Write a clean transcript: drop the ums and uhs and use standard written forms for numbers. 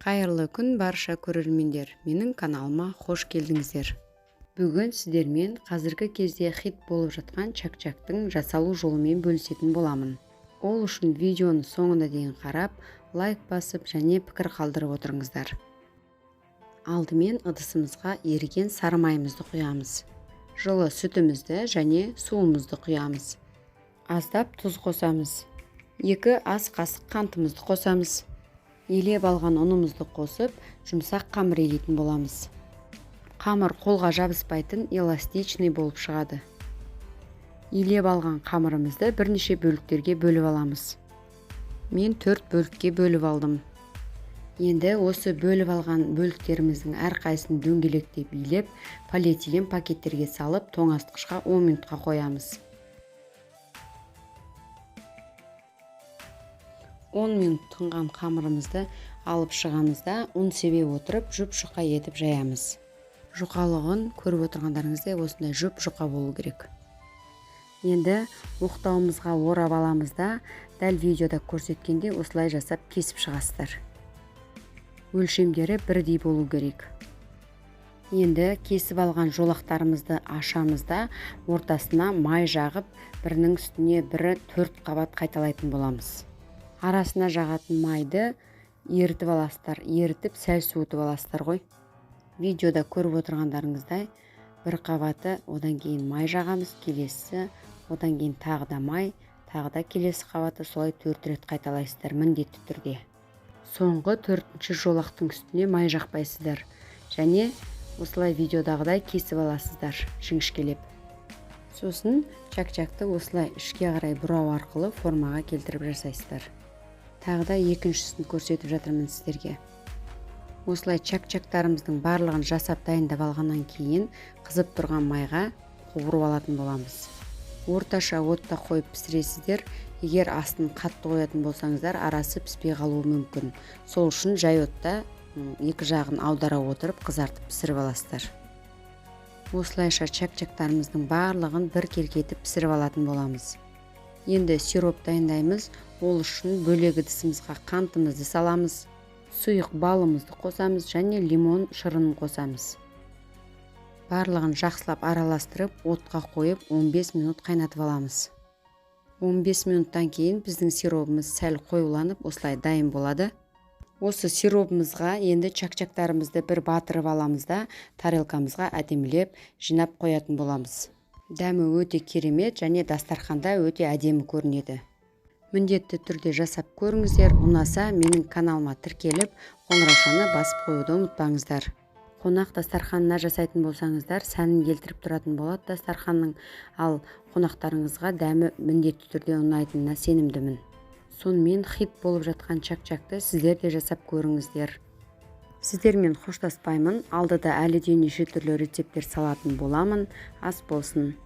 Қайырлы күн барша көрермендер, менің каналыма қош келдіңіздер. Бүгін сіздермен қазіргі кезде хит болып жатқан чак-чактың жасалу жолымен бөлісетін боламын. Ол үшін видеоны соңына дейін қарап, лайк басып және пікір қалдырып отырыңыздар. Алдымен ыдысымызға еріген сары майымызды құямыз. Жылы сүтімізді және суымызды құямыз. Аздап тұз қосамыз. 2 ас қасық қантымызды қосамыз. Елеп алған ұнымызды қосып, жұмсақ қамыр елейтін боламыз. Қамыр қолға жабыспайтын эластичный болып шығады. Елеп алған қамырымызды бірнеше бөліктерге бөліп аламыз. Мен 4 бөлікке бөліп алдым. Енді осы бөліп алған бөліктеріміздің әрқайсысын дөңгелектеп билеп, полиэтилен пакеттерге салып, тоңазытқышқа 10 минутқа қоямыз. 10 минут тұнған қамырымызды алып шығамыз да, ұн себе отырып, жұп-жұқа етіп жаямыз. Жұқалығын көріп отырғандарыңыздай осындай жұп-жұқа болу керек. Енді оқтауымызға орап аламыз да, дәл видеода көрсеткенде осылай жасап кесіп шығасыздар. Өлшемдері бірдей болу керек. Енді кесіп алған жолақтарымызды ашамыз да, ортасына май жағып, бірінің үстіне бірі 4 қабат қайталайтын боламыз. Арасына жағатын майды ерітіп аласыздар, ерітіп сәл суытып аласыздар ғой. Видеода көріп отырғандарыңыздай, бір қабаты, одан кейін май жағамыз, келесі, одан кейін тағы да май, тағы да келесі қабаты, солай 4 рет қайталайсыздар міндетті түрде. Соңғы 4-ші жолақтың үстіне май жақпайсыздар және осылай видеодағыдай кесіп аласыздар жіңішкелеп. Сосын чак-чакты осылай ішке қарай бұрау арқылы формаға келтіріп жасайсыздар. Тағы да екіншісін көрсетіп жатырмын сіздерге. Осылай чак-чактарымыздың барлығын жасап дайындап алғаннан кейін қызып тұрған майға қуырып алатын боламыз. Орташа отта қойып пісіресіздер. Егер астын қатты қоятын болсаңыздар, арасы піспей қалуы мүмкін. Сол үшін жай отта екі жағын аудара отырып қызартып пісіріп аласыздар. Осылайша чак-чактарымыздың барлығын бір келкетіп пісіріп алатын боламыз. Енді сироп дайындаймыз. Ол үшін бөлек ыдысымызға қантымызды саламыз, сұйық балымызды қосамыз және лимон шырынын қосамыз. Барлығын жақсылап араластырып, отқа қойып 15 минут қайнатып аламыз. 15 минуттан кейін біздің сиробымыз сәл қоюланып, осылай дайын болады. Осы сиробымызға енді чак-чактарымызды бір батырып аламыз да, тарелкамызға әдемілеп жинап қоятын боламыз. Дәмі өте керемет және дастарханда өте әдемі көрінеді. Міндетті түрде жасап көріңіздер. Ұнаса, менің каналыма тіркеліп, қоңыраушаны басып қоюды ұмытпаңыздар. Қонақ дастарханына жасайтын болсаңыздар, сәнін келтіріп тұратын болады дастарханның, ал қонақтарыңызға дәмі міндетті түрде ұнайтынына сенімдімін. Сонымен хит болып жатқан чак-чакты сіздер де жасап көріңіздер. Сіздермен қоштаспаймын, алдыда әлі де неше түрлі рецепттер салатын боламын. Ас болсын.